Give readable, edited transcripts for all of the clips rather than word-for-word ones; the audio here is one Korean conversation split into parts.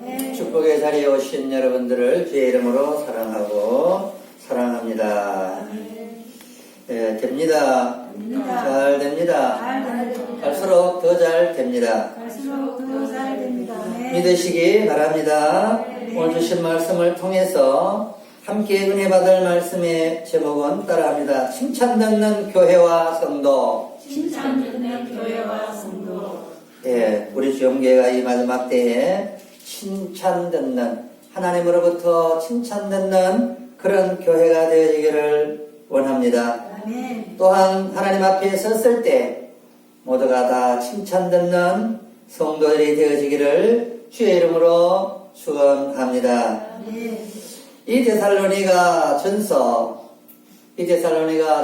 네. 축복의 자리에 오신 여러분들을 주의 이름으로 사랑하고 사랑합니다. 네, 됩니다. 잘 됩니다. 갈수록 더 잘 됩니다. 갈수록 더 잘 됩니다. 네. 믿으시기 바랍니다. 네. 오늘 주신 말씀을 통해서 함께 은혜 받을 말씀의 제목은 따라합니다. 칭찬 듣는 교회와 성도. 칭찬 듣는 교회와 성도. 예, 우리 주영교회가 이 마지막 때에 칭찬 듣는, 하나님으로부터 칭찬 듣는 그런 교회가 되어지기를 원합니다. 아멘. 또한 하나님 앞에 섰을 때 모두가 다 칭찬 듣는 성도들이 되어지기를 주의 이름으로 축원합니다. 아멘. 이 데살로니가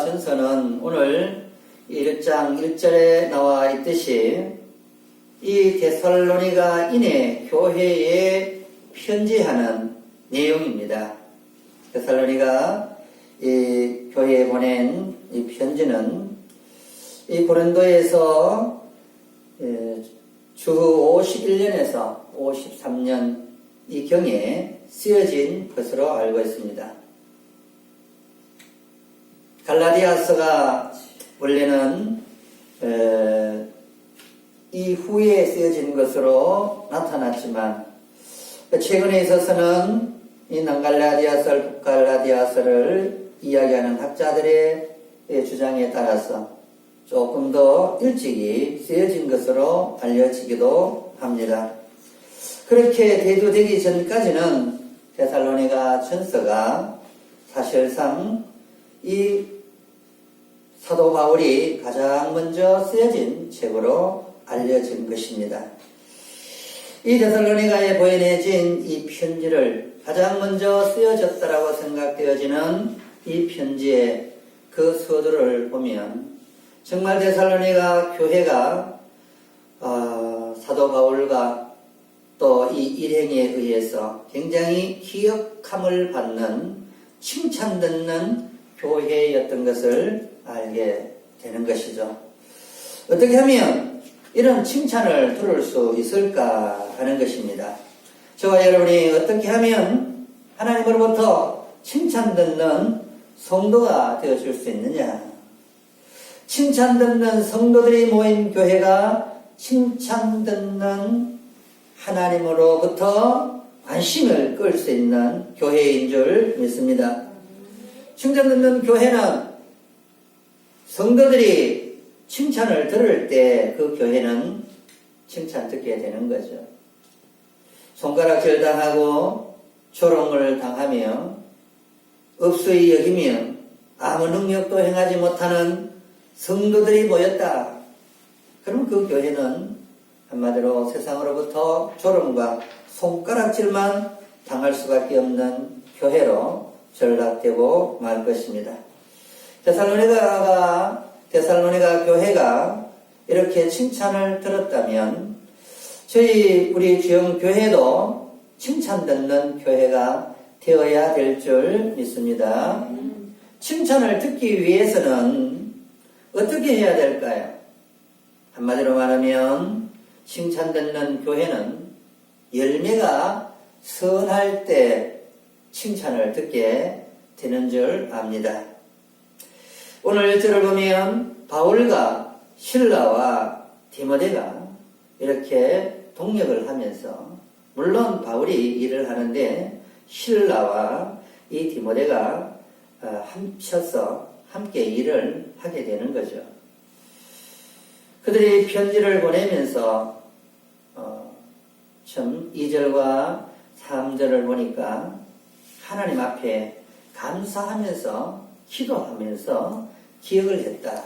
전서는 오늘 1장 1절에 나와 있듯이 이 데살로니가인의 교회에 편지하는 내용입니다. 데살로니가 이 교회에 보낸 이 편지는 이 고린도에서 주후 51년에서 53년 이 경에 쓰여진 것으로 알고 있습니다. 갈라디아서가 원래는 이후에 쓰여진 것으로 나타났지만 최근에 있어서는 이 남갈라디아서, 북갈라디아서를 이야기하는 학자들의 주장에 따라서 조금 더 일찍이 쓰여진 것으로 알려지기도 합니다. 그렇게 대두되기 전까지는 데살로니가 전서가 사실상 이 사도 바울이 가장 먼저 쓰여진 책으로 알려진 것입니다. 이 데살로니가에 보내진 이 편지를 가장 먼저 쓰여졌다라고 생각되어지는 이 편지의 그 서두를 보면 정말 데살로니가 교회가 사도 바울과 또 이 일행에 의해서 굉장히 기억함을 받는 칭찬 듣는 교회였던 것을 알게 되는 것이죠. 어떻게 하면 이런 칭찬을 들을 수 있을까 하는 것입니다. 저와 여러분이 어떻게 하면 하나님으로부터 칭찬 듣는 성도가 되어줄 수 있느냐? 칭찬 듣는 성도들이 모인 교회가 칭찬 듣는 하나님으로부터 관심을 끌 수 있는 교회인 줄 믿습니다. 칭찬 듣는 교회는 성도들이 칭찬을 들을 때 그 교회는 칭찬 듣게 되는 거죠. 손가락질 당하고 조롱을 당하며 업수히 여기며 아무 능력도 행하지 못하는 성도들이 모였다. 그럼 그 교회는 한마디로 세상으로부터 조롱과 손가락질만 당할 수밖에 없는 교회로 전락되고 말 것입니다. 데살로니가 교회가 이렇게 칭찬을 들었다면 우리 주영 교회도 칭찬 듣는 교회가 되어야 될 줄 믿습니다. 칭찬을 듣기 위해서는 어떻게 해야 될까요? 한마디로 말하면 칭찬 듣는 교회는 열매가 선할 때 칭찬을 듣게 되는 줄 압니다. 오늘 1절을 보면 바울과 실라와 디모데가 이렇게 동역을 하면서 물론 바울이 일을 하는데 실라와 이 디모데가 합쳐서 함께 일을 하게 되는 거죠. 그들이 편지를 보내면서 참 2절과 3절을 보니까 하나님 앞에 감사하면서 기도하면서 기억을 했다.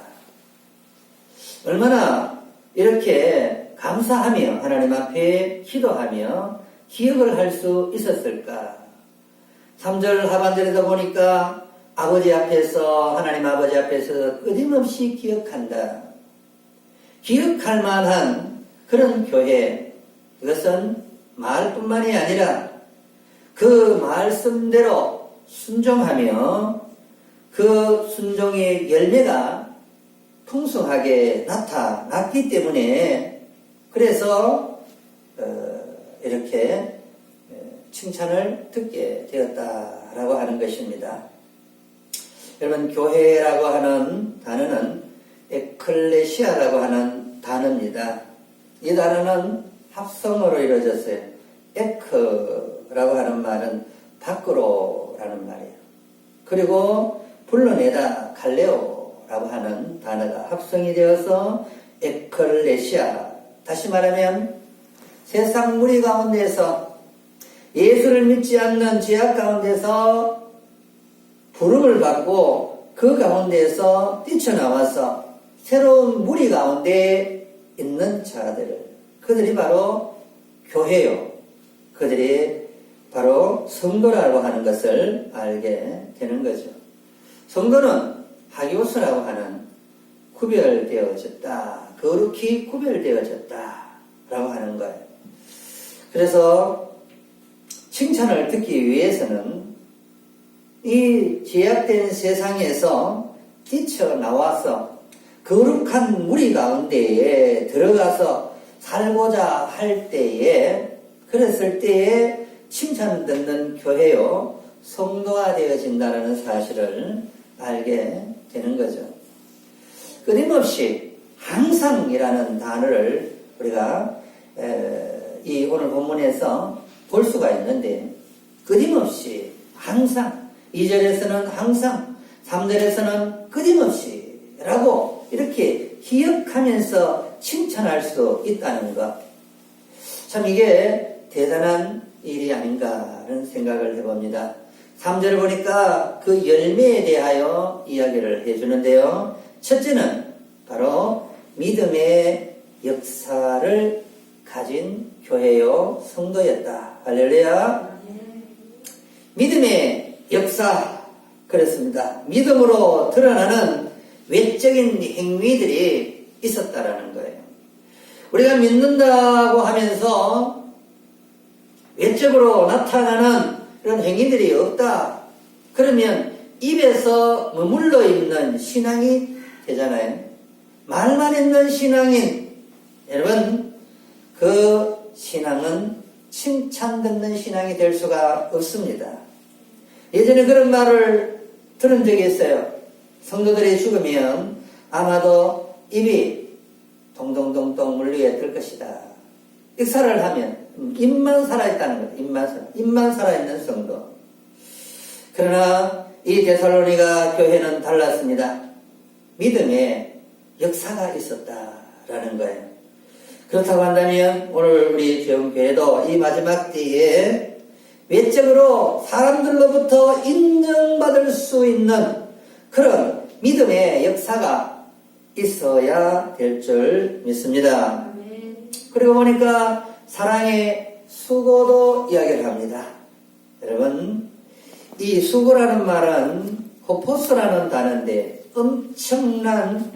얼마나 이렇게 감사하며 하나님 앞에 기도하며 기억을 할 수 있었을까? 3절 하반절에도 보니까 아버지 앞에서 하나님 아버지 앞에서 끊임없이 기억한다. 기억할 만한 그런 교회, 그것은 말뿐만이 아니라 그 말씀대로 순종하며 그 순종의 열매가 풍성하게 나타났기 때문에 그래서 이렇게 칭찬을 듣게 되었다라고 하는 것입니다. 여러분, 교회라고 하는 단어는 에클레시아라고 하는 단어입니다. 이 단어는 합성어로 이루어졌어요. 에크라고 하는 말은 밖으로라는 말이에요. 그리고 불러내다 칼레오라고 하는 단어가 합성이 되어서 에클레시아. 다시 말하면 세상 무리 가운데서 예수를 믿지 않는 죄악 가운데서 부름을 받고 그 가운데에서 뛰쳐나와서 새로운 무리 가운데 있는 자들, 그들이 바로 교회요. 그들이 바로 성도라고 하는 것을 알게 되는 거죠. 성도는 하기오스라고 하는 구별되어졌다, 거룩히 구별되어졌다라고 하는 거예요. 그래서 칭찬을 듣기 위해서는 이 죄악된 세상에서 뛰쳐나와서 거룩한 무리 가운데에 들어가서 살고자 할 때에, 그랬을 때에 칭찬 듣는 교회요, 성도가 되어진다는 사실을 알게 되는 거죠. 끊임없이 항상이라는 단어를 우리가 이 오늘 본문에서 볼 수가 있는데, 끊임없이 항상, 2절에서는 항상, 3절에서는 끊임없이 라고 이렇게 기억하면서 칭찬할 수 있다는 것. 참 이게 대단한 일이 아닌가 하는 생각을 해봅니다. 3절을 보니까 그 열매에 대하여 이야기를 해주는데요. 첫째는 바로 믿음의 역사를 가진 교회요, 성도였다. 할렐루야. 믿음의 역사, 그렇습니다. 믿음으로 드러나는 외적인 행위들이 있었다라는 거예요. 우리가 믿는다고 하면서 외적으로 나타나는 그런 행위들이 없다. 그러면 입에서 머물러 있는 신앙이 되잖아요. 말만 있는 신앙인, 여러분, 그 신앙은 칭찬 듣는 신앙이 될 수가 없습니다. 예전에 그런 말을 들은 적이 있어요. 성도들이 죽으면 아마도 입이 동동동동 물 위에 뜰 것이다. 익사를 하면 입만 살아있다는 거예요. 입만 살아있는 성도. 그러나 이 데살로니가 교회는 달랐습니다. 믿음의 역사가 있었다라는 거예요. 그렇다고 한다면 오늘 우리 주영교회도 이 마지막 때에 외적으로 사람들로부터 인정받을 수 있는 그런 믿음의 역사가 있어야 될 줄 믿습니다. 그리고 보니까 사랑의 수고도 이야기를 합니다. 여러분, 이 수고라는 말은 호포스라는 단어인데 엄청난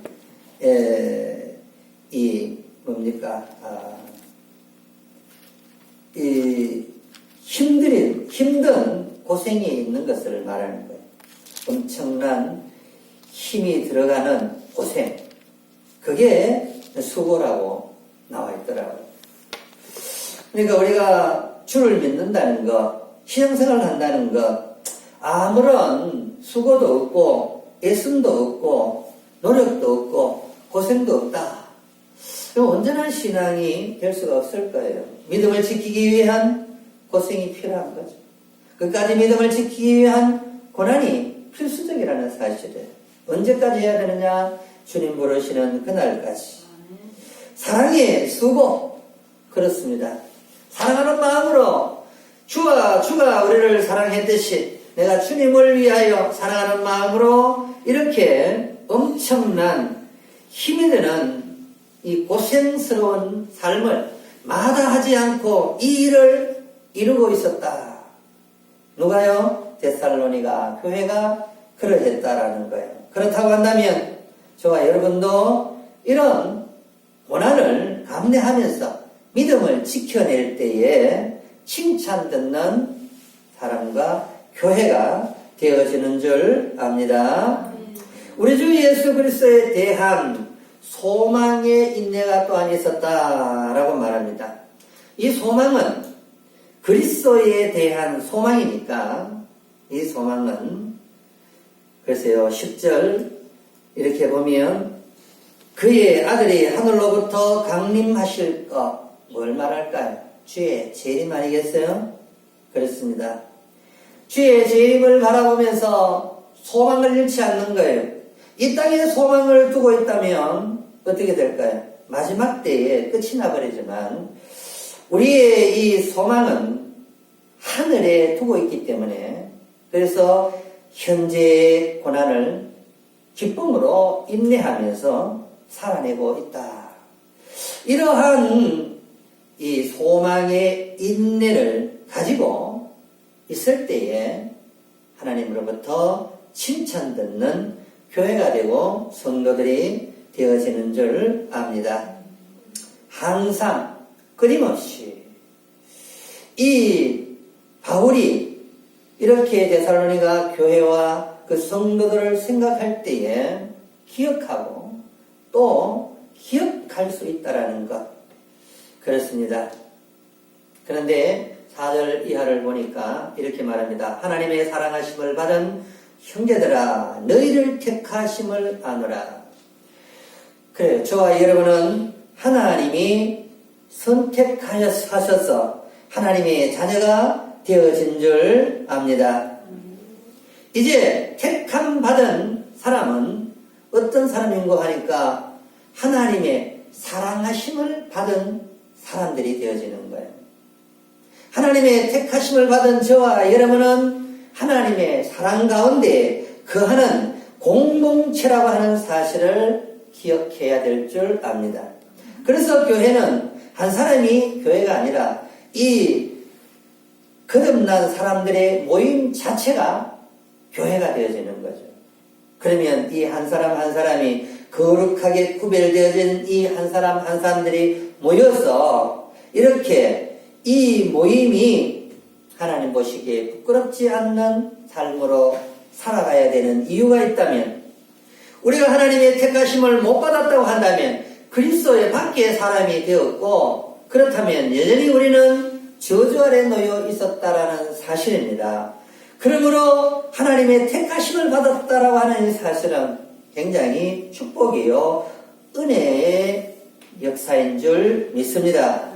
힘든 고생이 있는 것을 말하는 거예요. 엄청난 힘이 들어가는 고생. 그게 수고라고 나와 있더라고요. 그러니까 우리가 주를 믿는다는 것, 신앙생활을 한다는 것, 아무런 수고도 없고, 애씀도 없고, 노력도 없고, 고생도 없다. 온전한 신앙이 될 수가 없을 거예요. 믿음을 지키기 위한 고생이 필요한 거죠. 끝까지 믿음을 지키기 위한 고난이 필수적이라는 사실을 언제까지 해야 되느냐? 주님 부르시는 그날까지. 사랑의 수고. 그렇습니다. 사랑하는 마음으로 주가 우리를 사랑했듯이 내가 주님을 위하여 사랑하는 마음으로 이렇게 엄청난 힘이 되는 이 고생스러운 삶을 마다하지 않고 이 일을 이루고 있었다. 누가요? 데살로니가 교회가 그러했다라는 거예요. 그렇다고 한다면 저와 여러분도 이런 고난을 감내하면서 믿음을 지켜낼 때에 칭찬 듣는 사람과 교회가 되어지는 줄 압니다. 우리 주 예수 그리스도에 대한 소망의 인내가 또한 있었다라고 말합니다. 이 소망은 그리스도에 대한 소망이니까 이 소망은 글쎄요 10절 이렇게 보면 그의 아들이 하늘로부터 강림하실 것 뭘 말할까요? 주의 재림 아니겠어요? 그렇습니다. 주의 재림을 바라보면서 소망을 잃지 않는 거예요. 이 땅에 소망을 두고 있다면 어떻게 될까요? 마지막 때에 끝이 나버리지만 우리의 이 소망은 하늘에 두고 있기 때문에 그래서 현재의 고난을 기쁨으로 인내하면서 살아내고 있다. 이러한 이 소망의 인내를 가지고 있을 때에 하나님으로부터 칭찬 듣는 교회가 되고 성도들이 되어지는 줄 압니다. 항상 끊임없이 이 바울이 이렇게 데살로니가 교회와 그 성도들을 생각할 때에 기억하고 또 기억할 수 있다라는 것 그렇습니다. 그런데 4절 이하를 보니까 이렇게 말합니다. 하나님의 사랑하심을 받은 형제들아 너희를 택하심을 아노라. 그래요. 저와 여러분은 하나님이 선택하셔서 하나님의 자녀가 되어진 줄 압니다. 이제 택함 받은 사람은 어떤 사람인고 하니까 하나님의 사랑하심을 받은 사람들이 되어지는 거예요. 하나님의 택하심을 받은 저와 여러분은 하나님의 사랑 가운데 거하는 공동체라고 하는 사실을 기억해야 될 줄 압니다. 그래서 교회는 한 사람이 교회가 아니라 이 거듭난 사람들의 모임 자체가 교회가 되어지는 거죠. 그러면 이 한 사람 한 사람이 거룩하게 구별되어진 이 한 사람 한 사람들이 모여서 이렇게 이 모임이 하나님 보시기에 부끄럽지 않는 삶으로 살아가야 되는 이유가 있다면 우리가 하나님의 택하심을 못 받았다고 한다면 그리스도의 밖에 사람이 되었고 그렇다면 여전히 우리는 저주 아래 놓여 있었다라는 사실입니다. 그러므로 하나님의 택하심을 받았다라고 하는 이 사실은 굉장히 축복이요 은혜의 역사인 줄 믿습니다.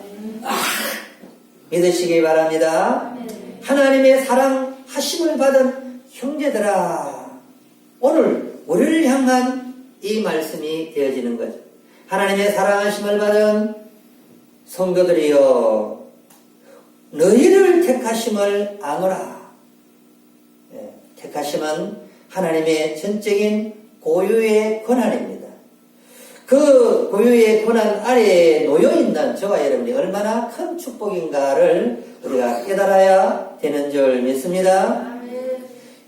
믿으시기 바랍니다. 하나님의 사랑하심을 받은 형제들아 오늘 우리를 향한 이 말씀이 되어지는 거죠. 하나님의 사랑하심을 받은 성도들이여 너희를 택하심을 아노라. 택하심은 하나님의 전적인 고유의 권한입니다. 그 고유의 권한 아래에 놓여있는 저와 여러분이 얼마나 큰 축복인가를 우리가 깨달아야 되는 줄 믿습니다.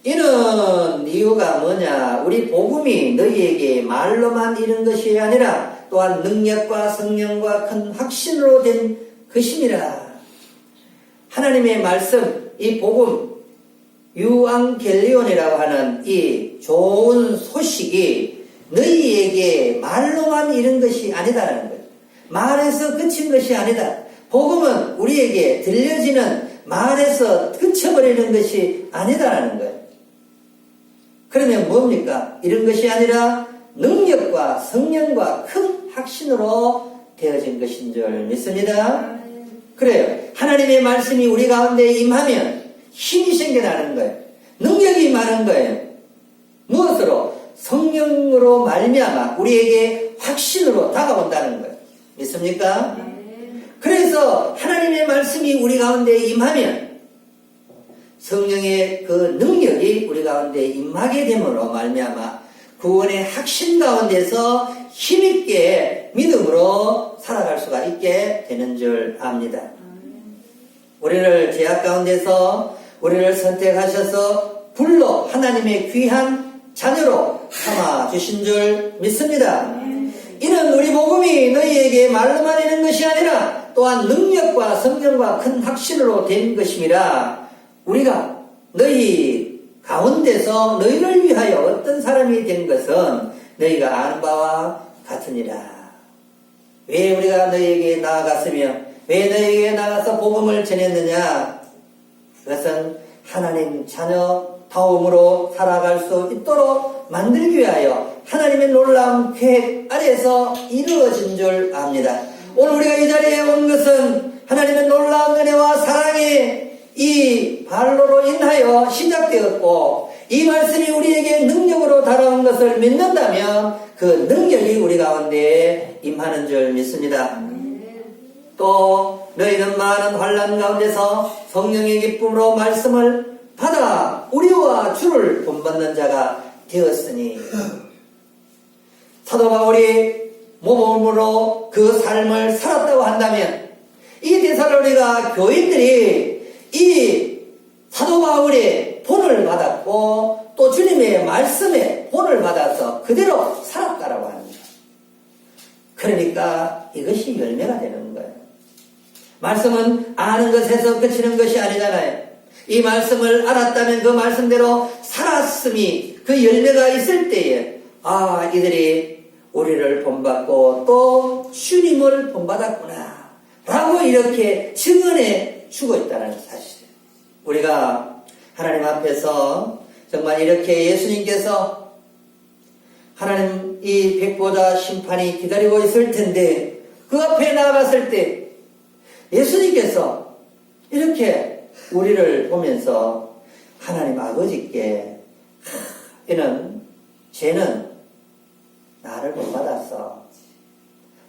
이는 이유가 뭐냐? 우리 복음이 너희에게 말로만 이른 것이 아니라 또한 능력과 성령과 큰 확신으로 된 것임이라. 하나님의 말씀, 이 복음, 유앙겔리온이라고 하는 이 좋은 소식이 너희에게 말로만 이른 것이 아니다라는 거예요. 말에서 그친 것이 아니다. 복음은 우리에게 들려지는 말에서 그쳐버리는 것이 아니다라는 거예요. 그러면 뭡니까? 이런 것이 아니라 능력과 성령과 큰 확신으로 되어진 것인 줄 믿습니다. 그래요. 하나님의 말씀이 우리 가운데 임하면 힘이 생겨나는 거예요. 능력이 많은 거예요. 무엇으로? 성령으로 말미암아 우리에게 확신으로 다가온다는 거예요. 믿습니까? 그래서 하나님의 말씀이 우리 가운데 임하면 성령의 그 능력이 우리 가운데 임하게 됨으로 말미암아 구원의 확신 가운데서 힘있게 믿음으로 살아갈 수가 있게 되는 줄 압니다. 우리를 죄악 가운데서 우리를 선택하셔서 불러 하나님의 귀한 자녀로 삼아주신 줄 믿습니다. 이는 우리 복음이 너희에게 말로만 이는 것이 아니라 또한 능력과 성령과 큰 확신으로 된 것임이라. 우리가 너희 가운데서 너희를 위하여 어떤 사람이 된 것은 너희가 아는 바와 같으니라. 왜 우리가 너희에게 나아갔으며 왜 너희에게 나가서 복음을 전했느냐? 그것은 하나님 자녀 다움으로 살아갈 수 있도록 만들기 위하여 하나님의 놀라운 계획 아래에서 이루어진 줄 압니다. 오늘 우리가 이 자리에 온 것은 하나님의 놀라운 은혜와 사랑이 이 발로로 인하여 시작되었고, 이 말씀이 우리에게 능력으로 달아온 것을 믿는다면 그 능력이 우리 가운데 임하는 줄 믿습니다. 또 너희는 많은 환난 가운데서 성령의 기쁨으로 말씀을 받아 우리와 주를 본받는 자가 되었으니, 사도 바울이 모범으로 그 삶을 살았다고 한다면 이 데살로니가 교인들이 이 사도 바울의 본을 받았고 또 주님의 말씀에 본을 받아서 그대로 살았다라고 하는 거예요. 그러니까 이것이 열매가 되는 거예요. 말씀은 아는 것에서 그치는 것이 아니잖아요. 이 말씀을 알았다면 그 말씀대로 살았음이 그 열매가 있을 때에 이들이 우리를 본받고 또 주님을 본받았구나 라고 이렇게 증언해 주고 있다는 사실이에요. 우리가 하나님 앞에서 정말 이렇게 예수님께서 하나님 이 백보자 심판이 기다리고 있을 텐데 그 앞에 나아갔을 때 예수님께서 이렇게 우리를 보면서 하나님 아버지께 쟤는 나를 못 받았어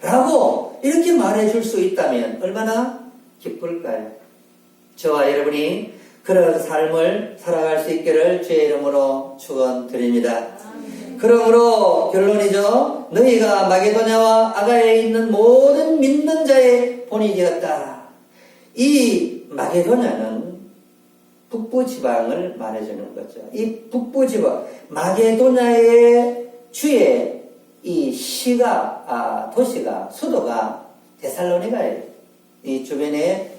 라고 이렇게 말해줄 수 있다면 얼마나 기쁠까요? 저와 여러분이 그런 삶을 살아갈 수 있기를 주의 이름으로 축원드립니다. 그러므로 결론이죠. 너희가 마게도냐와 아가야에 있는 모든 믿는 자의 본이 되었다. 이 마게도냐는 북부지방을 말해주는 거죠. 이 북부지방 마게도냐의 주의 이 도시가 수도가 데살로니가예요. 이 주변에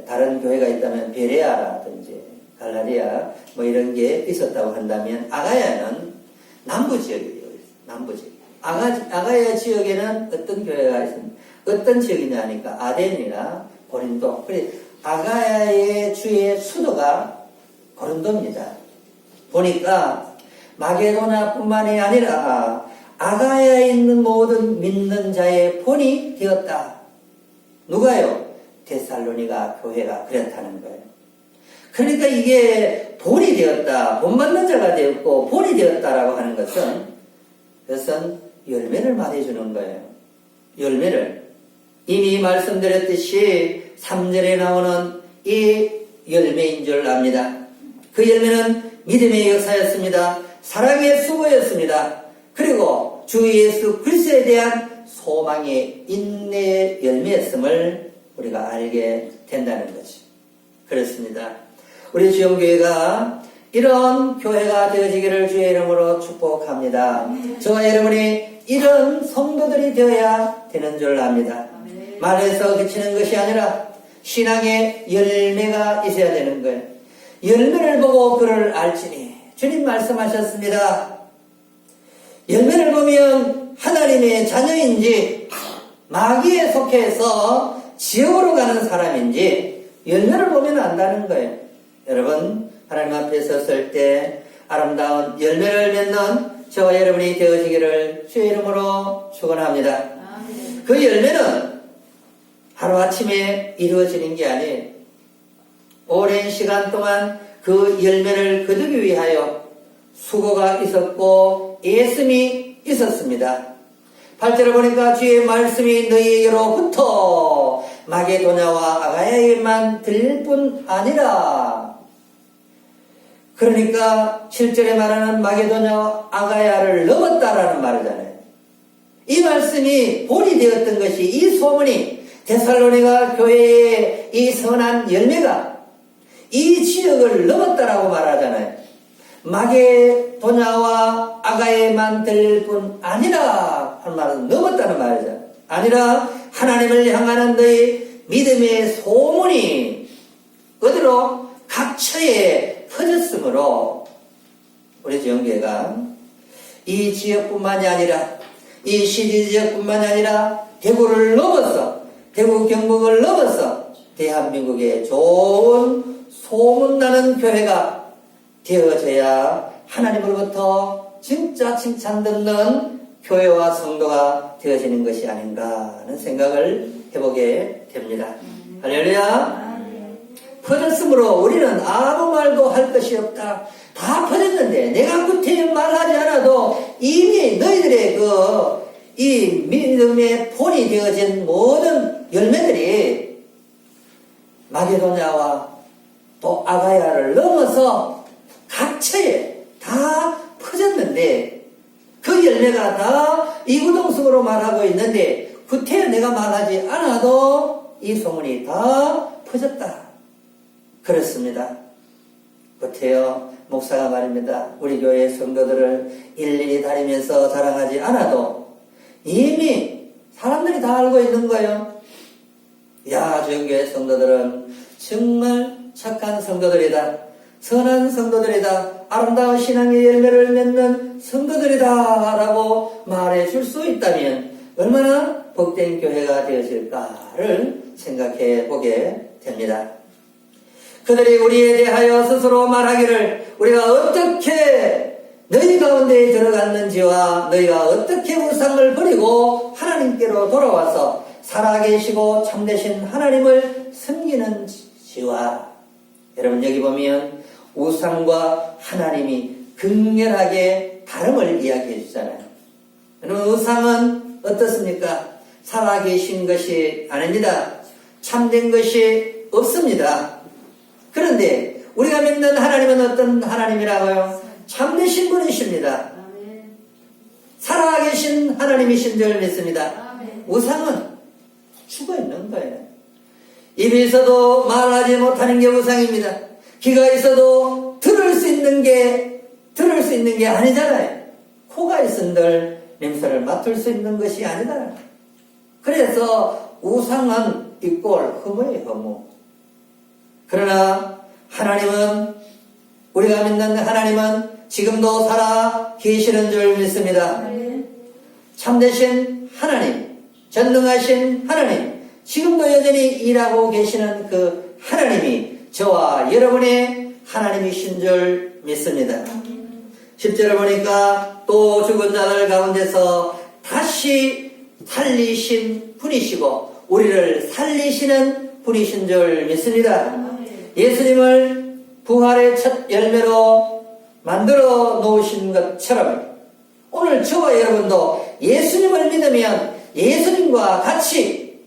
다른 교회가 있다면 베레아라든지 갈라리아 뭐 이런 게 있었다고 한다면 아가야는 남부 지역이에요. 남부 지역. 아가야 지역에는 어떤 교회가 있습니까? 어떤 지역이냐 하니까 아덴이나 고린도. 그래 아가야의 주의 수도가 고린도입니다. 보니까 마게도냐뿐만이 아니라 아가야에 있는 모든 믿는 자의 본이 되었다. 누가요? 데살로니가 교회가 그렇다는 거예요. 그러니까 이게 본이 되었다, 본받는 자가 되었고 본이 되었다라고 하는 그것은 열매를 말해주는 거예요. 열매를 이미 말씀드렸듯이 3절에 나오는 이 열매인 줄 압니다. 그 열매는 믿음의 역사였습니다. 사랑의 수고였습니다. 그리고 주 예수 그리스도에 대한 소망의 인내의 열매였음을 우리가 알게 된다는 거죠. 그렇습니다. 우리 지원교회가 이런 교회가 되어지기를 주의 이름으로 축복합니다. 저와 여러분이 이런 성도들이 되어야 되는 줄 압니다. 말에서 그치는 것이 아니라 신앙의 열매가 있어야 되는 거예요. 열매를 보고 그를 알지니 주님 말씀하셨습니다. 열매를 보면 하나님의 자녀인지 마귀에 속해서 지옥으로 가는 사람인지 열매를 보면 안다는 거예요. 여러분 하나님 앞에 섰을 때 아름다운 열매를 맺는 저와 여러분이 되어지기를 주의 이름으로 축원합니다. 그 열매는 하루아침에 이루어지는 게 아니에요. 오랜 시간 동안 그 열매를 거두기 위하여 수고가 있었고 애씀이 있었습니다. 8절을 보니까 주의 말씀이 너희에게로부터 마게도냐와 아가야에만 들릴 뿐 아니라, 그러니까 7절에 말하는 마게도냐와 아가야를 넘었다라는 말이잖아요. 이 말씀이 본이 되었던 것이, 이 소문이 데살로니가 교회의 이 선한 열매가 이 지역을 넘었다라고 말하잖아요. 마게도냐와 아가야에만 들릴 뿐 아니라 한 말은 넘었다는 말이죠. 아니라 하나님을 향하는 너희 믿음의 소문이 어디로? 각처에 퍼졌으므로 우리 지역교회가 이 지역뿐만이 아니라 이 시리 지역뿐만이 아니라 대구를 넘어서 대구 경북을 넘어서 대한민국의 좋은 소문나는 교회가 되어져야 하나님으로부터 진짜 칭찬 듣는 교회와 성도가 되어지는 것이 아닌가 하는 생각을 해보게 됩니다. 할렐루야. 퍼졌으므로 우리는 아무 말도 할 것이 없다. 다 퍼졌는데 내가 구태여 말하지 않아도 이미 너희들의 이 믿음의 본이 되어진 모든 열매들이 마게도냐와 또 아가야를 넘어서 각처에 다 퍼졌는데 그 열매가 다 이구동성으로 말하고 있는데 구태여 내가 말하지 않아도 이 소문이 다 퍼졌다. 그렇습니다. 구태여 목사가 말입니다. 우리 교회 성도들을 일일이 다니면서 자랑하지 않아도 이미 사람들이 다 알고 있는 거예요. 야, 주영교회 성도들은 정말 착한 성도들이다. 선한 성도들이다. 아름다운 신앙의 열매를 맺는 성도들이다 라고 말해 줄 수 있다면 얼마나 복된 교회가 되어질까를 생각해 보게 됩니다. 그들이 우리에 대하여 스스로 말하기를 우리가 어떻게 너희 가운데 들어갔는지와 너희가 어떻게 우상을 버리고 하나님께로 돌아와서 살아계시고 참되신 하나님을 섬기는지와 여러분 여기 보면 우상과 하나님이 극렬하게 다름을 이야기해 주잖아요. 여러분 우상은 어떻습니까? 살아계신 것이 아닙니다. 참된 것이 없습니다. 그런데 우리가 믿는 하나님은 어떤 하나님이라고요? 참되신 분이십니다. 살아계신 하나님이신 줄 믿습니다. 우상은 죽어있는 거예요. 입이 있어도 말하지 못하는 게 우상입니다. 귀가 있어도 들을 수 있는 게 아니잖아요. 코가 있은들 냄새를 맡을 수 있는 것이 아니다. 그래서 우상은 이꼴 허무예요, 허무. 그러나 하나님은 우리가 믿는 하나님은 지금도 살아 계시는 줄 믿습니다. 참되신 하나님, 전능하신 하나님, 지금도 여전히 일하고 계시는 그 하나님이 저와 여러분의 하나님이신 줄 믿습니다. 10절을 보니까 또 죽은 자들 가운데서 다시 살리신 분이시고 우리를 살리시는 분이신 줄 믿습니다. 예수님을 부활의 첫 열매로 만들어 놓으신 것처럼 오늘 저와 여러분도 예수님을 믿으면 예수님과 같이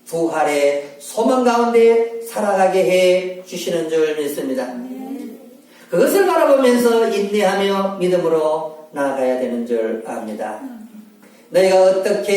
부활의 소망 가운데 살아가게 해 주시는 줄 믿습니다. 그것을 바라보면서 인내하며 믿음으로 나아가야 되는 줄 압니다. 너희가 어떻게